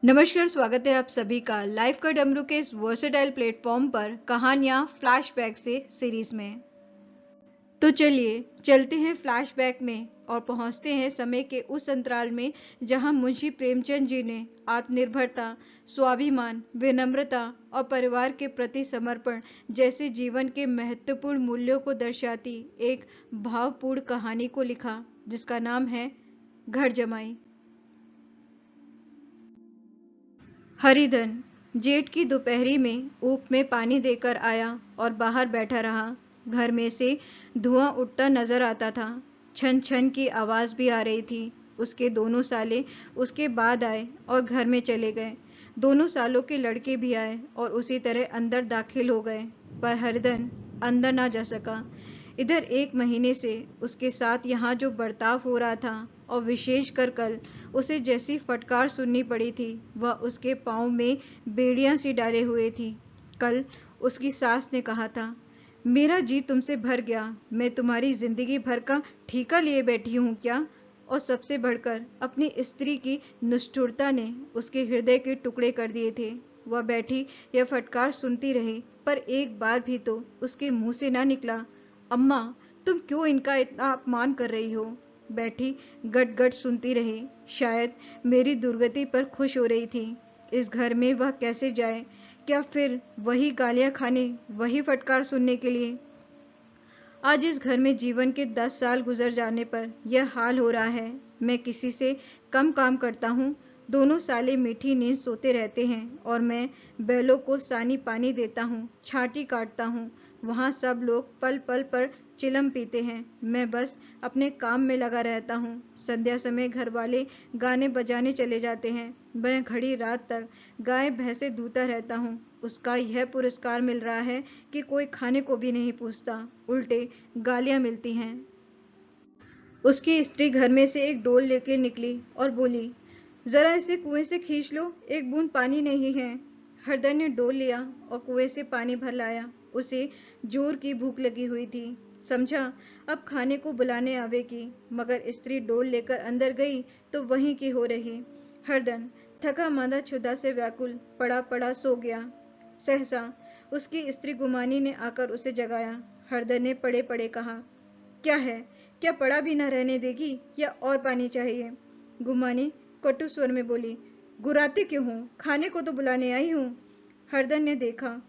नमस्कार, स्वागत है आप सभी का लाइफ का डमरू के इस वर्सेटाइल प्लेटफॉर्म पर कहानियां फ्लैशबैक से सीरीज में। तो चलिए चलते हैं फ्लैशबैक में और पहुंचते हैं समय के उस अंतराल में जहां मुंशी प्रेमचंद जी ने आत्मनिर्भरता, स्वाभिमान, विनम्रता और परिवार के प्रति समर्पण जैसे जीवन के महत्वपूर्ण मूल्यों को दर्शाती एक भावपूर्ण कहानी को लिखा, जिसका नाम है घर जमाई। हरिधन जेठ की दोपहरी में ऊप में पानी देकर आया और बाहर बैठा रहा। घर में से धुआं उठता नजर आता था। छन छन की आवाज भी आ रही थी। उसके दोनों साले उसके बाद आए और घर में चले गए। दोनों सालों के लड़के भी आए और उसी तरह अंदर दाखिल हो गए, पर हरिधन अंदर ना जा सका। इधर एक महीने से उसके साथ यहाँ जो बर्ताव हो रहा था, और विशेषकर कल उसे जैसी फटकार सुननी पड़ी थी, वह उसके पाँव में बेड़ियां सी डाले हुए थी। कल उसकी सास ने कहा था, मेरा जी तुमसे भर गया, मैं तुम्हारी जिंदगी भर का ठीका लिए बैठी हूँ क्या? और सबसे बढ़कर अपनी स्त्री की निष्ठुरता ने उसके हृदय के टुकड़े कर दिए थे। वह बैठी यह फटकार सुनती रही, पर एक बार भी तो उसके मुंह से ना निकला, अम्मा तुम क्यों इनका इतना अपमान कर रही हो? बैठी गट गट सुनती रही। शायद मेरी दुर्गति पर खुश हो रही थी। इस घर में वह कैसे जाए? क्या फिर वही गालियां खाने, वही फटकार सुनने के लिए? आज इस घर में जीवन के 10 साल गुजर जाने पर यह हाल हो रहा है। मैं किसी से कम काम करता हूँ। दोनों साले मीठी नींद सोते रहते हैं और मैं बैलों को सानी पानी देता हूँ, छाटी काटता हूँ। वहाँ सब लोग पल पल पर चिलम पीते हैं, मैं बस अपने काम में लगा रहता हूँ। संध्या समय घर वाले गाने बजाने चले जाते हैं। मैं घड़ी रात तक गाय भैंसे दूता रहता हूँ। उसका यह पुरस्कार मिल रहा है कि कोई खाने को भी नहीं पूछता, उल्टे गालियां मिलती हैं। उसकी स्त्री घर में से एक डोल लेकर निकली और बोली, जरा इसे कुएं से खींच लो, एक बूंद पानी नहीं है। हरदन ने डोल लिया और कुएं से पानी भर लाया। उसे जोर की भूख लगी हुई थी। समझा अब खाने को बुलाने आवेगी, मगर स्त्री डोल लेकर अंदर गई तो वहीं की हो रही। हरदन थका मांदा क्षुधा से व्याकुल पड़ा पड़ा सो गया। सहसा उसकी स्त्री गुमानी ने आकर उसे जगाया। हरदन ने पड़े पड़े कहा, क्या है? क्या पड़ा भी न रहने देगी या और पानी चाहिए? गुमानी कटु स्वर में बोली, गुराते क्यों हो? खाने को तो बुलाने आई हूँ। हरदन ने देखा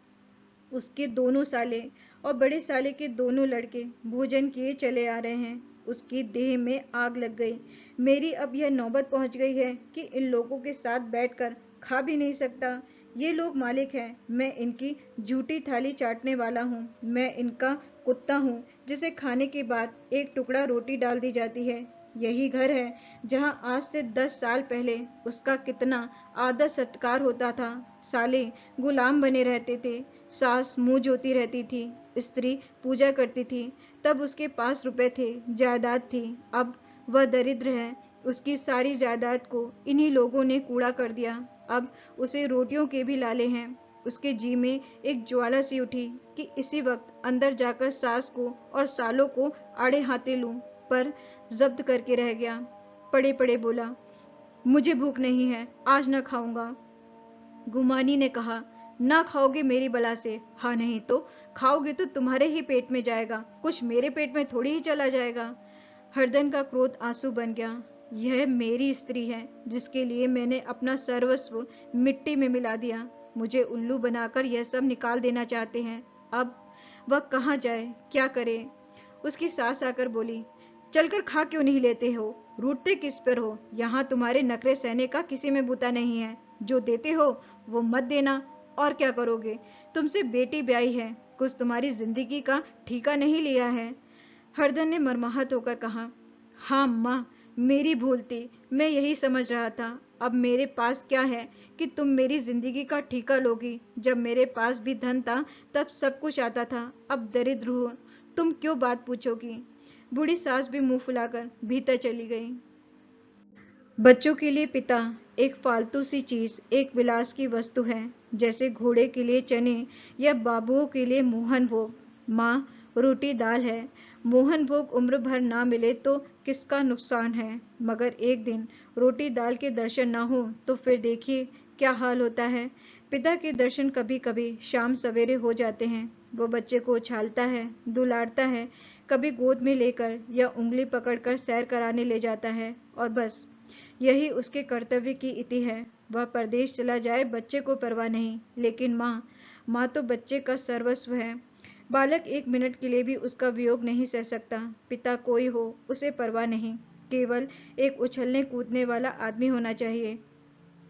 उसके दोनों साले और बड़े साले के दोनों लड़के भोजन किए चले आ रहे हैं। उसकी देह में आग लग गई। मेरी अब यह नौबत पहुंच गई है कि इन लोगों के साथ बैठकर खा भी नहीं सकता। ये लोग मालिक हैं, मैं इनकी जूठी थाली चाटने वाला हूँ। मैं इनका कुत्ता हूँ जिसे खाने के बाद एक टुकड़ा रोटी डाल दी जाती है। यही घर है जहां आज से 10 साल पहले उसका कितना आदर सत्कार होता था। साले गुलाम बने रहते थे। सास मुंह जोती रहती थी। स्त्री पूजा करती थी। तब उसके पास रुपए थे, जायदाद थी। अब वह दरिद्र है। उसकी सारी जायदाद को इन्हीं लोगों ने कूड़ा कर दिया। अब उसे रोटियों के भी लाले हैं। उसके जी में एक ज्वाला सी उठी कि इसी वक्त अंदर जाकर सास को और सालों को आड़े हाथे लूं, पर जब्त करके रह गया। पड़े पड़े बोला, मुझे भूख नहीं है, आज न खाऊंगा। गुमानी ने कहा, ना खाओगे मेरी बला से? हाँ नहीं तो खाओगे तो तुम्हारे ही पेट में जाएगा, कुछ मेरे पेट में थोड़ी ही चला जाएगा। हरदन का क्रोध आंसू बन गया। यह मेरी स्त्री है जिसके लिए मैंने अपना सर्वस्व मिट्टी में मिला दिया। मुझे उल्लू बनाकर यह सब निकाल देना चाहते हैं। अब वह कहाँ जाए, क्या करे? उसकी सास आकर बोली, चलकर खा क्यों नहीं लेते हो? रूठते किस पर हो? यहाँ तुम्हारे नखरे सहने का किसी में बूता नहीं है। जो देते हो वो मत देना। और क्या करोगे? तुमसे बेटी ब्याई है, कुछ तुम्हारी जिंदगी का ठीका नहीं लिया है। हरदन ने मरमाहत होकर कहा, हाँ माँ, मेरी भूल थी, मैं यही समझ रहा था। अब मेरे पास क्या है कि तुम मेरी जिंदगी का ठीका लोगी? जब मेरे पास भी धन था तब सब कुछ आता था, अब दरिद्र हूँ, तुम क्यों बात पूछोगी? बूढ़ी सास भी मुंह फुलाकर भीतर चली गई। बच्चों के लिए पिता एक फालतू सी चीज, एक विलास की वस्तु है, जैसे घोड़े के लिए चने या बाबुओं के लिए मोहन भोग। माँ रोटी दाल है। मोहन भोग उम्र भर ना मिले तो किसका नुकसान है, मगर एक दिन रोटी दाल के दर्शन ना हो तो फिर देखिए क्या हाल होता है। पिता के दर्शन कभी कभी शाम सवेरे हो जाते हैं। वो बच्चे को उछालता है, दुलारता है, कभी गोद में लेकर या उंगली पकड़कर सैर कराने ले जाता है, और बस यही उसके कर्तव्य की इति है। वह परदेश चला जाए, बच्चे को परवाह नहीं, लेकिन माँ तो बच्चे का सर्वस्व है। बालक एक मिनट के लिए भी उसका वियोग नहीं सह सकता। पिता कोई हो, उसे परवाह नहीं, केवल एक उछलने कूदने वाला आदमी होना चाहिए।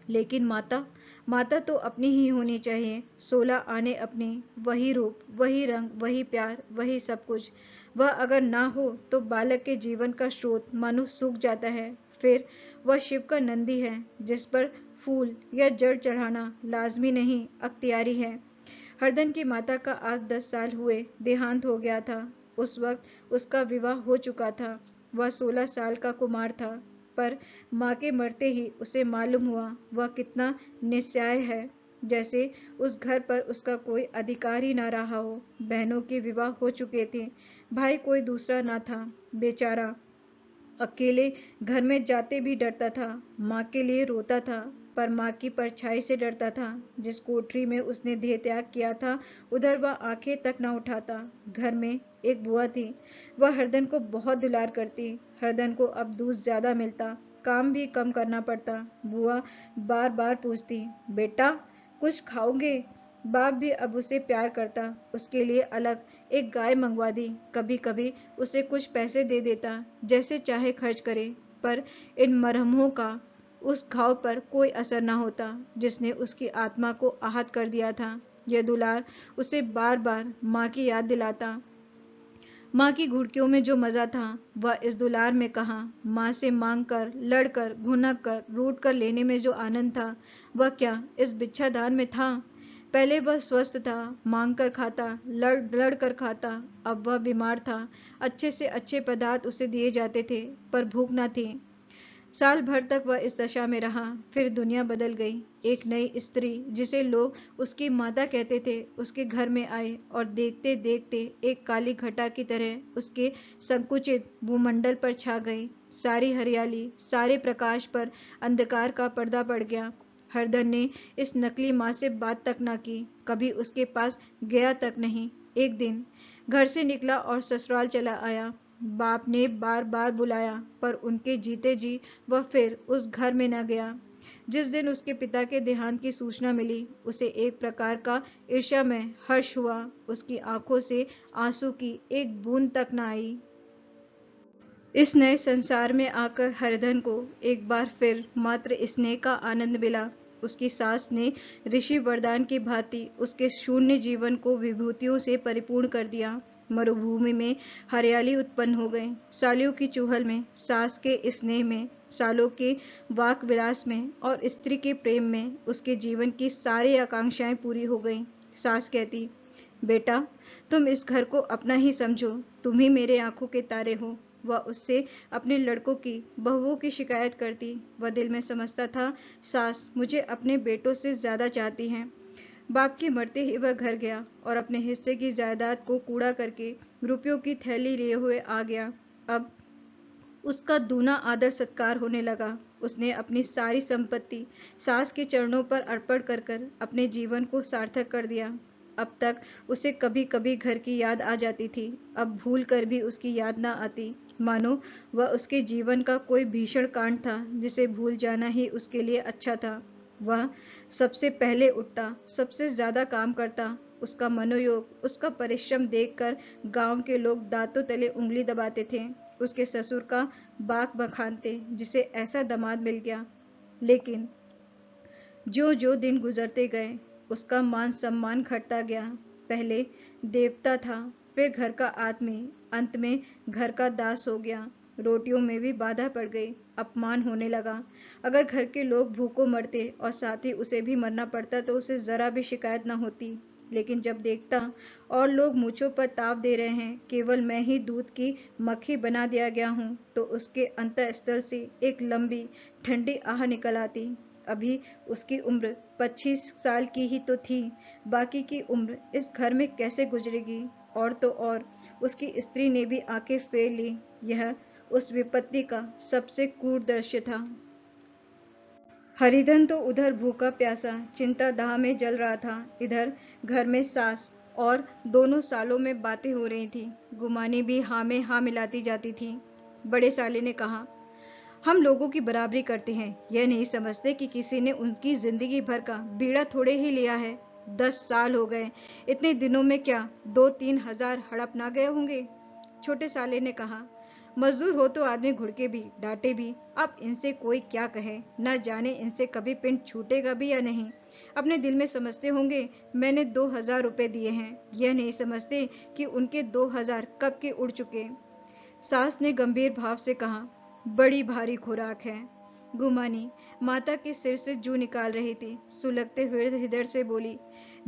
लेकिन माता, माता तो अपनी ही होनी चाहिए। 16 आने अपनी, वही रूप, वही रंग, वही प्यार, वही सब कुछ। वह अगर ना हो तो बालक के जीवन का स्रोत मानो सूख जाता है। फिर वह शिव का नंदी है, जिस पर फूल या जड़ चढ़ाना लाजमी नहीं, अख्तियारी है। हरदन की माता का आज 10 साल हुए देहांत हो गया था। उस वक्त उसका विवाह हो चुका था। वह 16 साल का कुमार था। पर माँ के मरते ही उसे मालूम हुआ वह कितना निस्सहाय है, जैसे उस घर पर उसका कोई अधिकार ही ना रहा हो। बहनों के विवाह हो चुके थे, भाई कोई दूसरा ना था। बेचारा अकेले घर में जाते भी डरता था। माँ के लिए रोता था, पर माँ की परछाई से डरता था। जिस कोठरी में उसने देह त्याग किया था, उधर वह आंखें तक न उठाता। घर में एक बुआ थी, वह हरदन को बहुत दुलार करती। हरदन को अब दूध ज्यादा मिलता, काम भी कम करना पड़ता। बुआ बार बार पूछती, बेटा कुछ खाओगे। बाप भी अब उसे प्यार करता, उसके लिए अलग एक गाय मंगवा दी। कभी कभी उसे कुछ पैसे दे देता, जैसे चाहे खर्च करे। पर इन मरहमों का उस घाव पर कोई असर न होता, जिसने उसकी आत्मा को आहत कर दिया था। यह दुलार उसे बार बार माँ की याद दिलाता। माँ की घुड़कियों में जो मजा था, वह इस दुलार में कहाँ। माँ से मांग कर, लड़कर, भुनक कर, रूठ कर लेने में जो आनंद था, वह क्या इस बिच्छादान में था। पहले वह स्वस्थ था, मांग कर खाता, लड़ लड़ कर खाता। अब वह बीमार था, अच्छे से अच्छे पदार्थ उसे दिए जाते थे, पर भूख न थी। साल भर तक वह इस दशा में रहा। फिर दुनिया बदल गई। एक नई स्त्री, जिसे लोग उसकी माता कहते थे, उसके घर में आई और देखते देखते एक काली घटा की तरह उसके संकुचित भूमंडल पर छा गई। सारी हरियाली, सारे प्रकाश पर अंधकार का पर्दा पड़ गया। हरदन ने इस नकली माँ से बात तक न की, कभी उसके पास गया तक नहीं। एक दिन घर से निकला और ससुराल चला आया। बाप ने बार बार बुलाया, पर उनके जीते जी वह फिर उस घर में न गया। जिस दिन उसके पिता के देहांत की सूचना मिली, उसे एक प्रकार का ईर्ष्यामय हर्ष हुआ। उसकी आंखों से आंसू की एक बूंद तक न आई। इस नए संसार में आकर हरिधन को एक बार फिर मात्र स्नेह का आनंद मिला। उसकी सास ने ऋषि वरदान की भांति उसके शून्य जीवन को विभूतियों से परिपूर्ण कर दिया। मरुभूमि में हरियाली उत्पन्न हो गई। सालियों की चूहल में, सास के स्नेह में, सालों के वाक विलास में और स्त्री के प्रेम में उसके जीवन की सारी आकांक्षाएं पूरी हो गईं। सास कहती, बेटा तुम इस घर को अपना ही समझो, तुम ही मेरे आंखों के तारे हो। वह उससे अपने लड़कों की, बहुओं की शिकायत करती। वह दिल में समझता था, सास मुझे अपने बेटों से ज्यादा चाहती हैं। बाप के मरते ही वह घर गया और अपने हिस्से की जायदाद को कूड़ा करके रुपयों की थैली लिए हुए आ गया। अब उसका दूना आदर सत्कार होने लगा। उसने अपनी सारी संपत्ति सास के चरणों पर अर्पण कर कर अपने जीवन को सार्थक कर दिया। अब तक उसे कभी कभी घर की याद आ जाती थी, अब भूल कर भी उसकी याद न आती, मानो वह उसके जीवन का कोई भीषण कांड था जिसे भूल जाना ही उसके लिए अच्छा था। वह सबसे पहले उठता, सबसे ज्यादा काम करता। उसका मनोयोग, उसका परिश्रम देखकर गांव के लोग दांतों तले उंगली दबाते थे। उसके ससुर का बाक बखानते, जिसे ऐसा दामाद मिल गया। लेकिन जो जो दिन गुजरते गए, उसका मान सम्मान घटता गया। पहले देवता था, फिर घर का आदमी, अंत में घर का दास हो गया। रोटियों में भी बाधा पड़ गई, अपमान होने लगा। अगर घर के लोग भूखों मरते और साथ ही उसे भी मरना पड़ता तो उसे जरा भी शिकायत न होती। लेकिन जब देखता और लोग मूंछों पर ताव दे रहे हैं, केवल मैं ही दूध की मक्खी बना दिया गया हूँ, तो उसके अंतःस्थल से एक लंबी ठंडी आह निकल आती। अभी उसकी उम्र 25 साल की ही तो थी, बाकी की उम्र इस घर में कैसे गुजरेगी। और तो और उसकी स्त्री ने भी आंखें फेर ली। यह उस विपत्ति का सबसे क्रूर दृश्य था। हरिधन तो उधर भूखा प्यासा चिंता दाह में जल रहा था, इधर घर में सास और दोनों सालों में बातें हो रही थी। गुमानी भी हाँ में हाँ मिलाती जाती थी। बड़े साले ने कहा, हम लोगों की बराबरी करते हैं, यह नहीं समझते कि किसी ने उनकी जिंदगी भर का बीड़ा थोड़े ही लिया है। 10 साल हो गए, इतने दिनों में क्या 2-3 हजार हड़प ना गए होंगे। छोटे साले ने कहा, मजदूर हो तो आदमी घुड़के भी डांटे भी, अब इनसे कोई क्या कहे, न जाने इनसे कभी पिंड छूटेगा भी या नहीं। अपने दिल में समझते होंगे मैंने 2,000 रुपए दिए हैं, यह नहीं समझते कि उनके 2,000 कब के उड़ चुके। सास ने गंभीर भाव से कहा, बड़ी भारी खुराक है। गुमानी माता के सिर से जू निकाल रही थी, सुलगते हुए हृदय से बोली,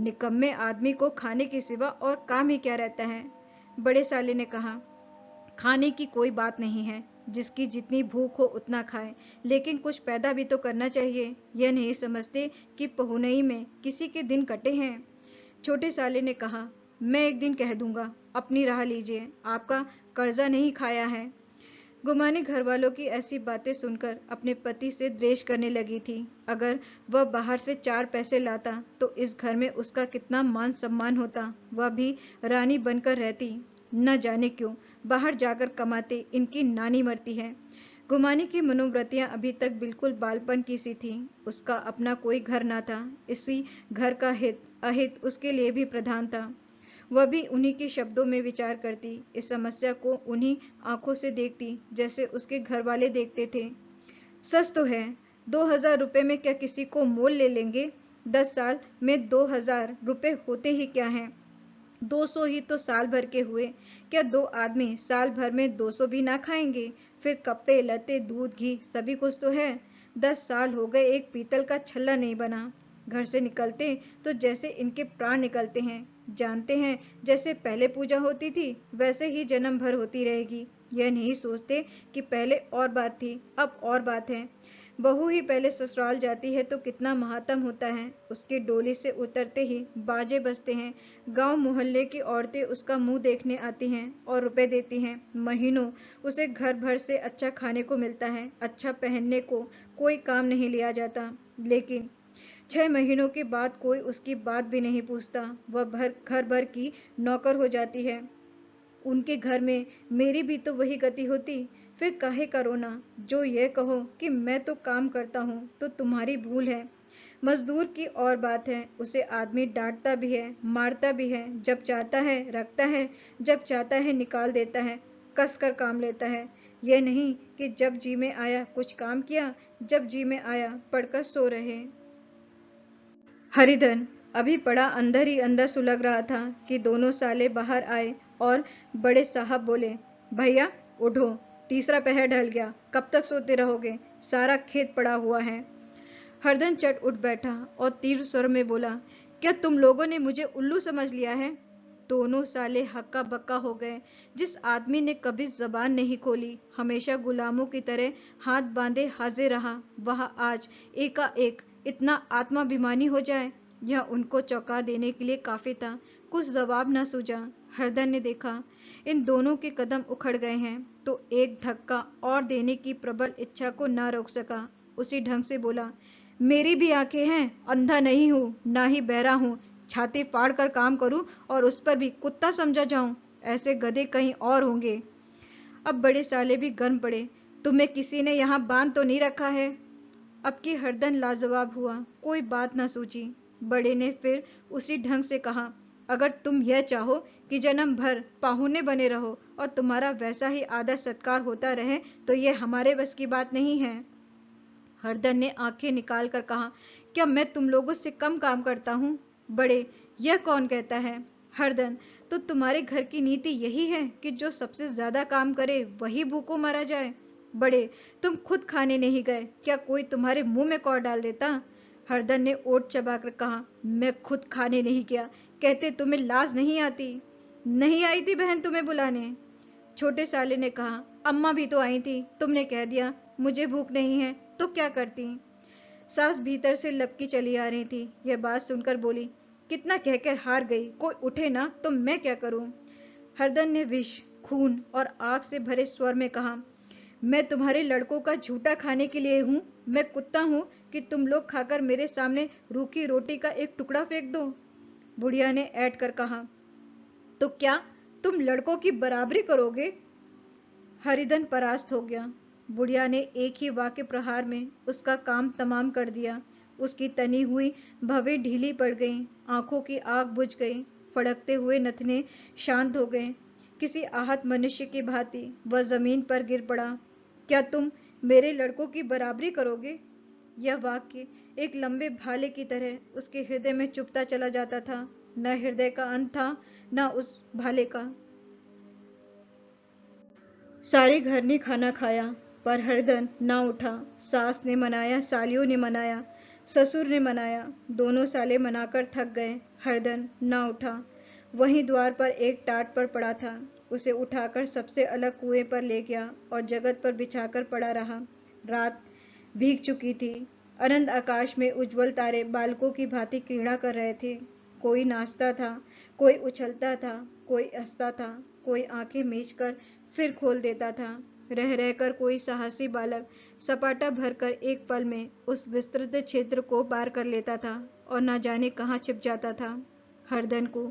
निकम्मे आदमी को खाने के सिवा और काम ही क्या रहता है। बड़े साले ने कहा, खाने की कोई बात नहीं है, जिसकी जितनी भूख हो उतना खाए, लेकिन कुछ पैदा भी तो करना चाहिए। यह नहीं समझते कि पहुनई में किसी के दिन कटे हैं। छोटे साले ने कहा, मैं एक दिन कह दूंगा, अपनी राह लीजिए, आपका कर्जा नहीं खाया है। गुमानी घर वालों की ऐसी बातें सुनकर अपने पति से द्वेष करने लगी थी। अगर वह बाहर से 4 पैसे लाता तो इस घर में उसका कितना मान सम्मान होता, वह भी रानी बनकर रहती। न जाने क्यों बाहर जाकर कमाते इनकी नानी मरती है। गुमानी की मनोवृत्तियां अभी तक बिल्कुल बालपन की सी थीं। उसका अपना कोई घर ना था, इसी घर का हित अहित उसके लिए भी प्रधान था। वह भी उन्हीं के शब्दों में विचार करती, इस समस्या को उन्हीं आंखों से देखती जैसे उसके घर वाले देखते थे। सच तो है, 2,000 रुपए में क्या किसी को मोल ले लेंगे। 10 साल में 2,000 रुपए होते ही क्या हैं। 200 ही तो साल भर के हुए। क्या 2 आदमी साल भर में 200 भी ना खाएंगे। फिर कपड़े लत्ते दूध घी सभी कुछ तो है। 10 साल हो गए एक पीतल का छल्ला नहीं बना। घर से निकलते तो जैसे इनके प्राण निकलते हैं। जानते हैं जैसे पहले पूजा होती थी वैसे ही जन्म भर होती रहेगी। यह नहीं सोचते कि पहले और बात थी, अब और बात है। बहू ही पहले ससुराल जाती है तो कितना महात्म होता है। उसके डोली से उतरते ही बाजे बजते हैं। गांव मोहल्ले की औरतें उसका मुंह देखने आती हैं और रुपए देती हैं। महीनों उसे घर भर से अच्छा खाने को मिलता है, अच्छा पहनने को, कोई काम नहीं लिया जाता। लेकिन 6 महीनों के बाद कोई उसकी बात भी नहीं पूछता। वह घर भर की नौकर हो जाती है। उनके घर में मेरी भी तो वही गति होती। फिर काहे का रोना। जो ये कहो कि मैं तो काम करता हूँ तो तुम्हारी भूल है। मजदूर की और बात है, उसे आदमी डांटता भी है, मारता भी है, जब चाहता है रखता है, जब चाहता है निकाल देता है, कस कर काम लेता है। यह नहीं कि जब जी में आया कुछ काम किया, जब जी में आया पढ़कर सो रहे। हरिधन अभी पड़ा अंदर ही अंदर सुलग रहा था कि दोनों साले बाहर आए और बड़े साहब बोले, भैया उठो, तीसरा पहर ढल गया, कब तक सोते रहोगे, सारा खेत पड़ा हुआ है। हरदन चट उठ बैठा और तीव्र स्वर में बोला, क्या तुम लोगों ने मुझे उल्लू समझ लिया है। दोनों साले हक्का बक्का हो गए। जिस आदमी ने कभी जबान नहीं खोली, हमेशा गुलामों की तरह हाथ बांधे हाजिर रहा, वह आज एकाएक इतना आत्माभिमानी हो जाए, यह उनको चौंका देने के लिए काफी था। कुछ जवाब न सूझा। हरदन ने देखा इन दोनों के कदम उखड़ गए हैं तो एक धक्का और देने की प्रबल इच्छा को न रोक सका। उसी ढंग से बोला, मेरी भी आंखें हैं, अंधा नहीं हूं, ना ही बहरा हूं। छाती फाड़ कर काम करूं और उस पर भी कुत्ता समझा जाऊं, ऐसे गधे कहीं और होंगे। अब बड़े साले भी गर्म पड़े, तुम्हें किसी ने यहाँ बांध तो नहीं रखा है। अब की हरदन लाजवाब हुआ, कोई बात ना सूझी। बड़े ने फिर उसी ढंग से कहा, अगर तुम यह चाहो कि जन्म भर पाहुने बने रहो और तुम्हारा वैसा ही आदर सत्कार होता रहे तो यह हमारे बस की बात नहीं है। हरदन ने आंखें निकाल कर कहा, क्या मैं तुम लोगों से कम काम करता हूँ। बड़े, यह कौन कहता है। हरदन, तो तुम्हारे घर की नीति यही है कि जो सबसे ज्यादा काम करे वही भूखों मारा जाए। बड़े, तुम खुद खाने नहीं गए, क्या कोई तुम्हारे मुंह में कौर डाल देता। हरदन ने ओट चबाकर कहा, मैं खुद खाने नहीं गया, कहते तुम्हें लाज नहीं आती। नहीं आई थी बहन तुम्हें बुलाने। छोटे साले ने कहा, अम्मा भी तो आई थी, तुमने कह दिया मुझे भूख नहीं है तो क्या करती। सास भीतर से लपकी चली आ रही थी। यह बात सुनकर बोली, कितना कहकर हार गई, कोई उठे ना तो मैं क्या करूं। हरदन ने विष, खून और आग से भरे स्वर में कहा, मैं तुम्हारे लड़कों का झूठा खाने के लिए हूं? मैं कुत्ता हूं कि तुम लोग खाकर मेरे सामने रूखी रोटी का एक टुकड़ा फेंक दो? बुढ़िया ने ऐठ कर कहा। तो क्या तुम लड़कों की बराबरी करोगे? हरिधन परास्त हो गया। बुढ़िया ने एक ही वाक्य प्रहार में उसका काम तमाम कर दिया। उसकी तनी हुई भवें ढीली पड़ गईं, आंखों की आग बुझ गई, फड़कते हुए नथने शांत हो गए। किसी आहत मनुष्य की भांति वह जमीन पर गिर पड़ा। क्या तुम मेरे लड़कों की बराबरी करोगे? यह वाक्य एक लंबे भाले की तरह उसके हृदय में चुभता चला जाता था। न हृदय का अंत था, न उस भाले का। सारे घर ने खाना खाया, पर हरदन ना उठा। सास ने मनाया, सालियों ने मनाया, ससुर ने मनाया, दोनों साले मनाकर थक गए। हरदन ना उठा। वहीं द्वार पर एक टाट पर पड़ा था। उसे उठाकर सबसे अलग कुएं पर ले गया और जगत पर बिछाकर पड़ा रहा। रात भीग चुकी थी। अनंत आकाश में उज्जवल तारे बालकों की भांति क्रीड़ा कर रहे थे। कोई नाचता था, कोई उछलता था, कोई हंसता था, कोई आंखें मीचकर फिर खोल देता था। रह रहकर कोई साहसी बालक सपाटा भरकर एक पल में उस विस्तृत क्षेत्र को पार कर लेता था और न जाने कहाँ छिप जाता था। हरदन को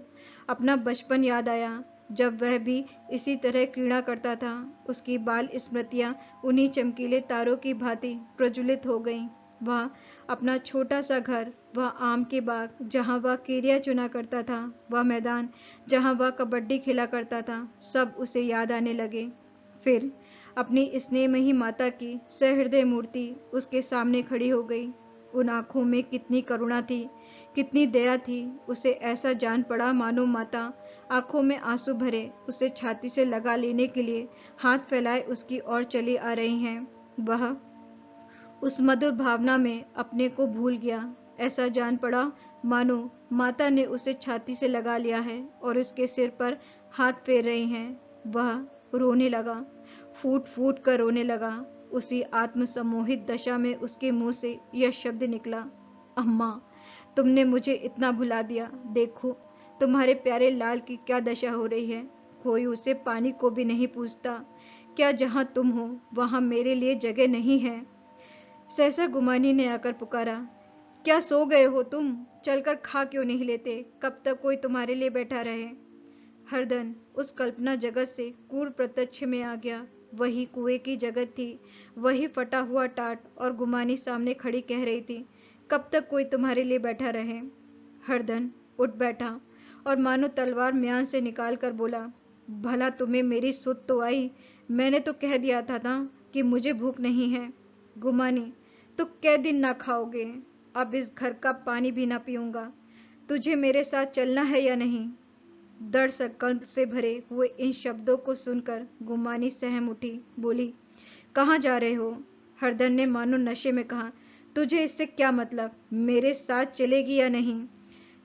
अपना बचपन याद आया, जब वह भी इसी तरह क्रीड़ा करता था। उसकी बाल स्मृतियां उन्हीं चमकीले तारों की भांति प्रज्वलित हो गईं। वह अपना छोटा सा घर, वह आम के बाग जहाँ वह केरिया चुना करता था, वह मैदान जहाँ वह कबड्डी खेला करता था, सब उसे याद आने लगे। फिर अपनी स्नेहमयी माता की सहृदय मूर्ति उसके सामने खड़ी हो गई। उन आंखों में कितनी करुणा थी, कितनी दया थी। उसे ऐसा जान पड़ा मानो माता आंखों में आंसू भरे उसे छाती से लगा लेने के लिए हाथ फैलाए उसकी ओर चली आ रही हैं। वह उस मधुर भावना में अपने को भूल गया। ऐसा जान पड़ा मानो माता ने उसे छाती से लगा लिया है और उसके सिर पर हाथ फेर रही हैं। वह रोने लगा, फूट फूट कर रोने लगा। उसी आत्मसम्मोहित दशा में उसके मुंह से यह शब्द निकला, अम्मा, तुमने मुझे इतना भुला दिया। देखो तुम्हारे प्यारे लाल की क्या दशा हो रही है। कोई उसे पानी को भी नहीं पूछता। क्या जहां तुम हो वहां मेरे लिए जगह नहीं है? सहसा गुमानी ने आकर पुकारा, क्या सो गए हो तुम? चलकर खा क्यों नहीं लेते? कब तक कोई तुम्हारे लिए बैठा रहे? हरदन उस कल्पना जगत से क्रूर प्रत्यक्ष में आ गया। वही कुएं की जगत थी, वही फटा हुआ टाट, और गुमानी सामने खड़ी कह रही थी, कब तक कोई तुम्हारे लिए बैठा रहे? हरदन उठ बैठा और मानो तलवार म्यान से निकाल कर बोला, भला तुम्हें मेरी सुध तो आई? मैंने तो कह दिया था ना कि मुझे भूख नहीं है। गुमानी, तो कै दिन ना खाओगे? अब इस घर का पानी भी ना पीऊंगा। तुझे मेरे साथ चलना है या नहीं? दर्द संकल्प से भरे हुए इन शब्दों को सुनकर गुमानी सहम उठी, बोली, कहाँ जा रहे हो? हरदन ने मानो नशे में कहा, तुझे इससे क्या मतलब? मेरे साथ चलेगी या नहीं?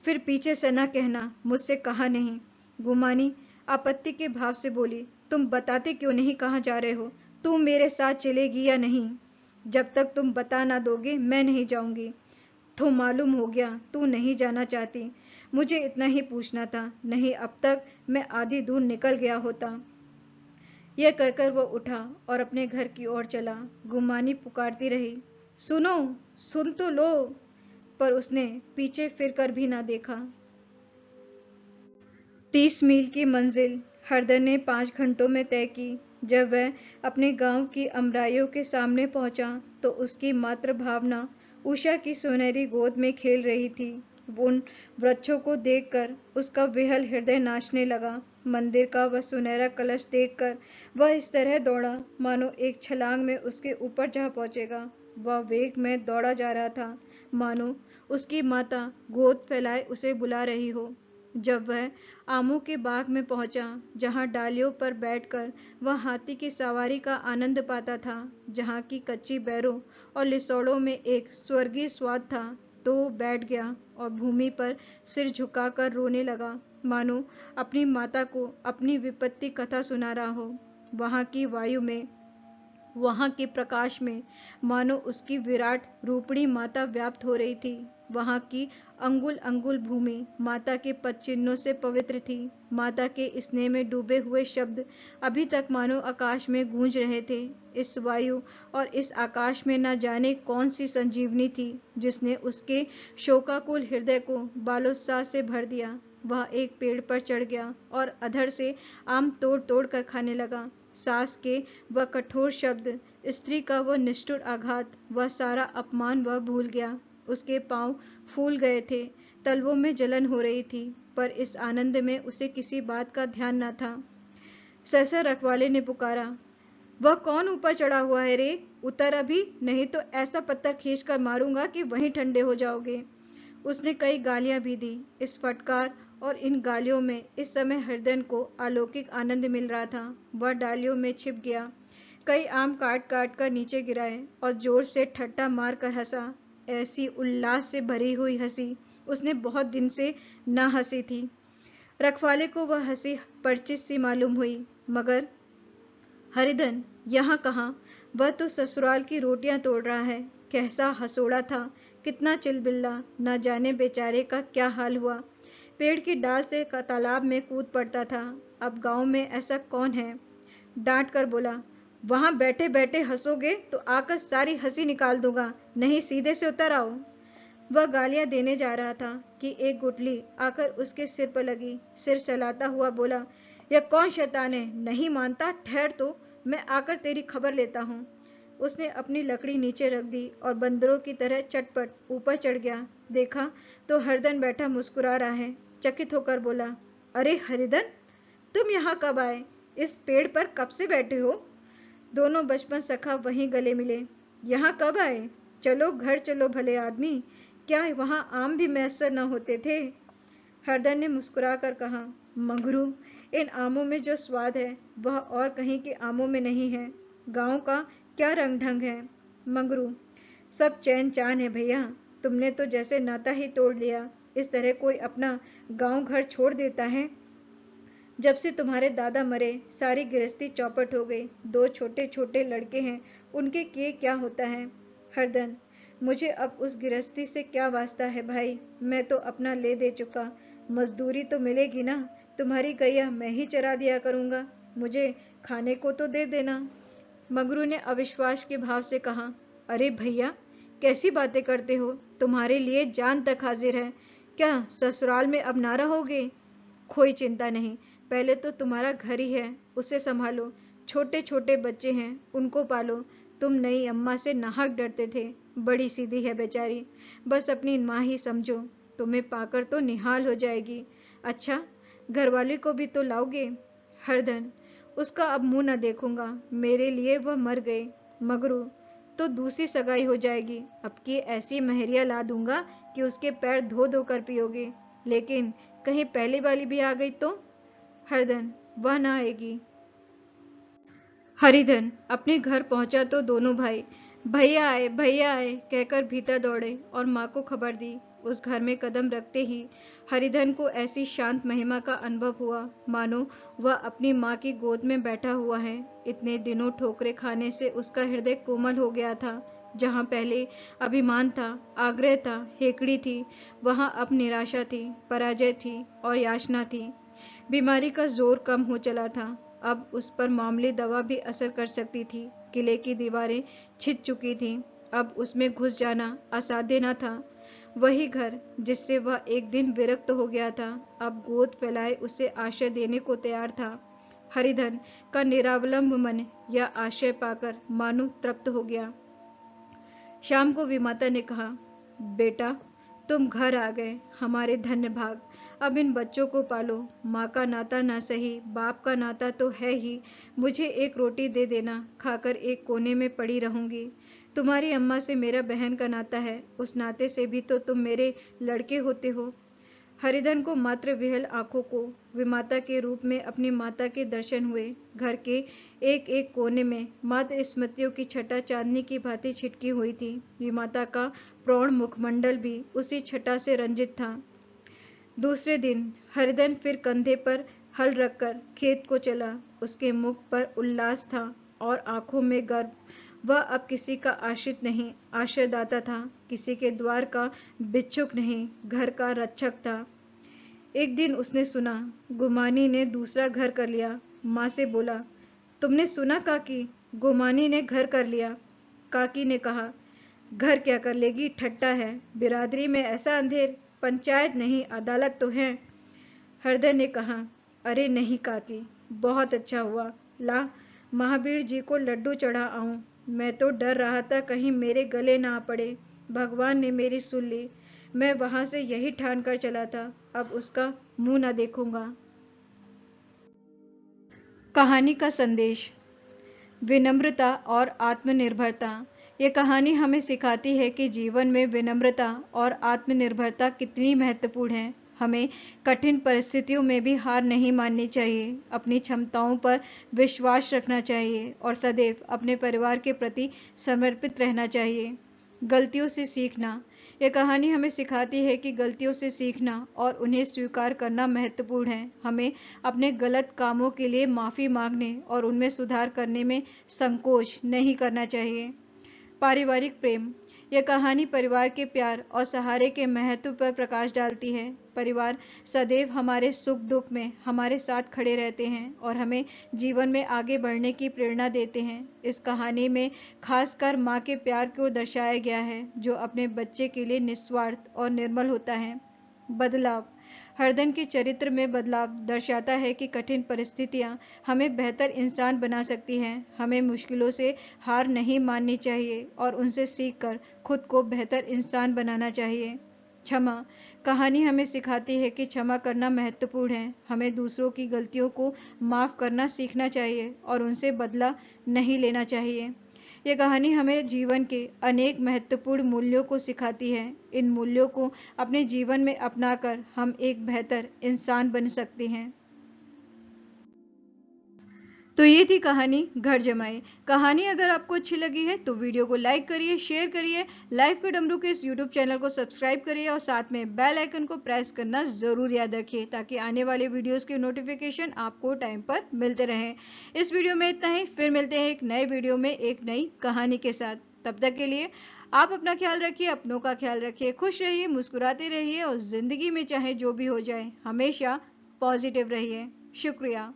फिर पीछे से न कहना मुझसे कहा नहीं। गुमानी आपत्ति के भाव से बोली, तुम बताते क्यों नहीं कहाँ जा रहे हो? तुम मेरे साथ चलेगी या नहीं? जब तक तुम बता ना दोगे मैं नहीं जाऊंगी। तो मालूम हो गया तू नहीं जाना चाहती। मुझे इतना ही पूछना था, नहीं अब तक मैं आधी दूर निकल गया होता। यह कहकर वो उठा और अपने घर की ओर चला। गुमानी पुकारती रही, सुनो, सुन तो लो, पर उसने पीछे फिरकर भी ना देखा। 30 मील की मंजिल हरदन ने 5 घंटों में तय की। जब वह अपने गांव की अमराइयों के सामने पहुंचा तो उसकी मातृ भावना उषा की सुनहरी गोद में खेल रही थी। उन वृक्षों को देखकर उसका विहल हृदय नाचने लगा। मंदिर का वह सुनहरा कलश देखकर वह इस तरह दौड़ा मानो एक छलांग में उसके ऊपर जा पहुंचेगा। वह वेग में दौड़ा जा रहा था मानो उसकी माता गोद फैलाए उसे बुला रही हो। जब वह आमों के बाग में पहुंचा, जहां डालियों पर बैठकर वह हाथी की सवारी का आनंद पाता था, जहां की कच्ची बैरों और लिसोड़ों में एक स्वर्गीय स्वाद था, तो वो बैठ गया और भूमि पर सिर झुकाकर रोने लगा, मानो अपनी माता को अपनी विपत्ति कथा सुना रहा हो। वहां की वायु में वहां के प्रकाश में मानो उसकी विराट रूपणी माता व्याप्त हो रही थी। वहां की अंगुल अंगुल भूमि माता के पद चिन्हों से पवित्र थी। माता के स्नेह में डूबे हुए शब्द अभी तक मानो आकाश में गूंज रहे थे। इस वायु और इस आकाश में न जाने कौन सी संजीवनी थी जिसने उसके शोकाकुल हृदय को बालोत्साह से भर दिया। वह एक पेड़ पर चढ़ गया और अधर से आम तोड़ तोड़ कर खाने लगा। सास के वह कठोर शब्द, स्त्री का वह निष्ठुर आघात, वह सारा अपमान वह भूल गया। उसके पांव फूल गए थे, तलवों में जलन हो रही थी, पर इस आनंद में उसे किसी बात का ध्यान न था। सहसा रखवाले ने पुकारा, वह कौन ऊपर चढ़ा हुआ है रे? उतर अभी, नहीं तो ऐसा पत्थर खींच कर मारूंगा कि वहीं ठंडे हो जाओगे। उसने कई गालियां भी दी। इस फटकार और इन गालियों में इस समय हृदय को अलौकिक आनंद मिल रहा था। वह डालियों में छिप गया, कई आम काट काट कर नीचे गिराए और जोर से ठट्ठा मार कर हंसा। ऐसी उल्लास से भरी हुई हंसी उसने बहुत दिन से न हंसी थी। रखवाले को वह हंसी परिचित सी मालूम हुई, मगर हरिधन यहाँ कहाँ? वह तो ससुराल की रोटियां तोड़ रहा है। कैसा हंसोड़ा था, कितना चिलबिल्ला, न जाने बेचारे का क्या हाल हुआ। पेड़ की डाल से तालाब में कूद पड़ता था। अब गांव में ऐसा कौन है? डांट कर बोला, वहां बैठे बैठे हंसोगे तो आकर सारी हंसी निकाल दूंगा, नहीं सीधे से उतर आओ। वह गालियां देने जा रहा था कि एक गुठली आकर उसके सिर पर लगी। सिर चलाता हुआ बोला, यह कौन शैतान है? नहीं मानता? ठहर तो, मैं आकर तेरी खबर लेता हूँ। उसने अपनी लकड़ी नीचे रख दी और बंदरों की तरह चटपट ऊपर चढ़ गया। देखा तो हरदन बैठा मुस्कुरा रहा है। चकित होकर बोला, अरे हरिधन, तुम यहाँ कब आए? इस पेड़ पर कब से बैठे हो? दोनों बचपन सखा वहीं गले मिले। यहाँ कब आए? चलो घर चलो भले आदमी, क्या वहाँ आम भी मैसर न होते थे? हरदन ने मुस्कुरा कर कहा, मंगरू, इन आमों में जो स्वाद है वह और कहीं के आमों में नहीं है। गांव का क्या रंग ढंग है मंगरू, सब चैन चान है भैया। तुमने तो जैसे नाता ही तोड़ लिया। इस तरह कोई अपना गांव घर छोड़ देता है? जब से तुम्हारे दादा मरे सारी गृहस्थी चौपट हो गई। दो छोटे छोटे लड़के हैं, उनके क्या होता है? हरदन, मुझे अब उस गृहस्थी से क्या वास्ता है भाई, मैं तो अपना ले दे चुका। मजदूरी तो मिलेगी ना? तुम्हारी गैया मैं ही चरा दिया करूंगा, मुझे खाने को तो दे देना। मगरू ने अविश्वास के भाव से कहा, अरे भैया, कैसी बातें करते हो? तुम्हारे लिए जान तक हाजिर है। क्या ससुराल में अब ना रहोगे? कोई चिंता नहीं, पहले तो तुम्हारा घर ही है, उसे संभालो। छोटे छोटे बच्चे हैं, उनको पालो। तुम नई अम्मा से नाहक डरते थे, बड़ी सीधी है बेचारी, बस अपनी माँ ही समझो। तुम्हें पाकर तो निहाल हो जाएगी। अच्छा, घरवाली को भी तो लाओगे? हरदन, उसका अब मुंह न देखूंगा, मेरे लिए वह मर गए। मगरू, तो दूसरी सगाई हो जाएगी। अब की ऐसी महरिया ला दूंगा कि उसके पैर धो धो कर पियोगे। लेकिन कहीं पहली वाली भी आ गई तो? हरदन, वह ना आएगी। हरिधन अपने घर पहुंचा तो दोनों भाई भैया आए कहकर भीतर दौड़े और माँ को खबर दी। उस घर में कदम रखते ही हरिधन को ऐसी शांत महिमा का अनुभव हुआ मानो वह अपनी माँ की गोद में बैठा हुआ है। इतने दिनों ठोकरे खाने से उसका हृदय कोमल हो गया था। जहाँ पहले अभिमान था, आग्रह था, हेकड़ी थी, वहाँ अब निराशा थी, पराजय थी और याचना थी। बीमारी का जोर कम हो चला था। अब उस पर मामूली दवा भी असर कर सकती थी। किले की दीवारें छिद चुकी थीं। अब उसमें घुस जाना असाध्य न था। वही घर जिससे वह एक दिन विरक्त हो गया था, अब गोद फैलाए उसे आश्रय देने को तैयार था। हरिधन का निरावलंब मन यह आश्रय पाकर मानो तृप्त हो गया। शाम को विमाता ने कहा, बेटा, तुम घर आ गए, हमारे धन्य भाग। अब इन बच्चों को पालो। माँ का नाता ना सही, बाप का नाता तो है ही। मुझे एक रोटी दे देना, खाकर एक कोने में पड़ी रहूंगी। तुम्हारी अम्मा से मेरा बहन का नाता है, उस नाते से भी तो तुम मेरे लड़के होते हो। हरिधन को मात्र विहल आंखों को विमाता के रूप में अपनी माता के दर्शन हुए। घर के एक एक कोने में मात्र स्मृतियों की छटा चांदनी की भांति छिटकी हुई थी। विमाता का प्रौढ़ मुखमंडल भी उसी छटा से रंजित था। दूसरे दिन हरिधन फिर कंधे पर हल रखकर खेत को चला। उसके मुख पर उल्लास था और आंखों में गर्व। वह अब किसी का आश्रित नहीं, आश्रयदाता था, किसी के द्वार का भिक्षुक नहीं, घर का रक्षक था। एक दिन उसने सुना, गुमानी ने दूसरा घर कर लिया। माँ से बोला, तुमने सुना काकी, गुमानी ने घर कर लिया। काकी ने कहा, घर क्या कर लेगी, ठट्टा है, बिरादरी में ऐसा अंधेर, पंचायत नहीं अदालत तो है। हृदय ने कहा, अरे नहीं काकी, बहुत अच्छा हुआ, ला महावीर जी को लड्डू चढ़ा आऊं। मैं तो डर रहा था कहीं मेरे गले ना पड़े। भगवान ने मेरी सुन ली। मैं वहां से यही ठान कर चला था, अब उसका मुंह ना देखूंगा। कहानी का संदेश, विनम्रता और आत्मनिर्भरता। ये कहानी हमें सिखाती है कि जीवन में विनम्रता और आत्मनिर्भरता कितनी महत्वपूर्ण है। हमें कठिन परिस्थितियों में भी हार नहीं माननी चाहिए, अपनी क्षमताओं पर विश्वास रखना चाहिए और सदैव अपने परिवार के प्रति समर्पित रहना चाहिए। गलतियों से सीखना। यह कहानी हमें सिखाती है कि गलतियों से सीखना और उन्हें स्वीकार करना महत्वपूर्ण है। हमें अपने गलत कामों के लिए माफ़ी मांगने और उनमें सुधार करने में संकोच नहीं करना चाहिए। पारिवारिक प्रेम। यह कहानी परिवार के प्यार और सहारे के महत्व पर प्रकाश डालती है। परिवार सदैव हमारे सुख दुख में हमारे साथ खड़े रहते हैं और हमें जीवन में आगे बढ़ने की प्रेरणा देते हैं। इस कहानी में खासकर माँ के प्यार को दर्शाया गया है, जो अपने बच्चे के लिए निस्वार्थ और निर्मल होता है। बदलाव। हरदन के चरित्र में बदलाव दर्शाता है कि कठिन परिस्थितियां हमें बेहतर इंसान बना सकती हैं। हमें मुश्किलों से हार नहीं माननी चाहिए और उनसे सीखकर खुद को बेहतर इंसान बनाना चाहिए। क्षमा। कहानी हमें सिखाती है कि क्षमा करना महत्वपूर्ण है। हमें दूसरों की गलतियों को माफ़ करना सीखना चाहिए और उनसे बदला नहीं लेना चाहिए। यह कहानी हमें जीवन के अनेक महत्वपूर्ण मूल्यों को सिखाती है। इन मूल्यों को अपने जीवन में अपनाकर हम एक बेहतर इंसान बन सकते हैं। तो ये थी कहानी घर जमाए। कहानी अगर आपको अच्छी लगी है तो वीडियो को लाइक करिए, शेयर करिए, लाइफ के डमरू के इस यूट्यूब चैनल को सब्सक्राइब करिए और साथ में बेल आइकन को प्रेस करना ज़रूर याद रखिए, ताकि आने वाले वीडियोस के नोटिफिकेशन आपको टाइम पर मिलते रहें। इस वीडियो में इतना ही, फिर मिलते हैं एक नए वीडियो में एक नई कहानी के साथ। तब तक के लिए आप अपना ख्याल रखिए, अपनों का ख्याल रखिए, खुश रहिए, मुस्कुराते रहिए और ज़िंदगी में चाहे जो भी हो जाए हमेशा पॉजिटिव रहिए। शुक्रिया।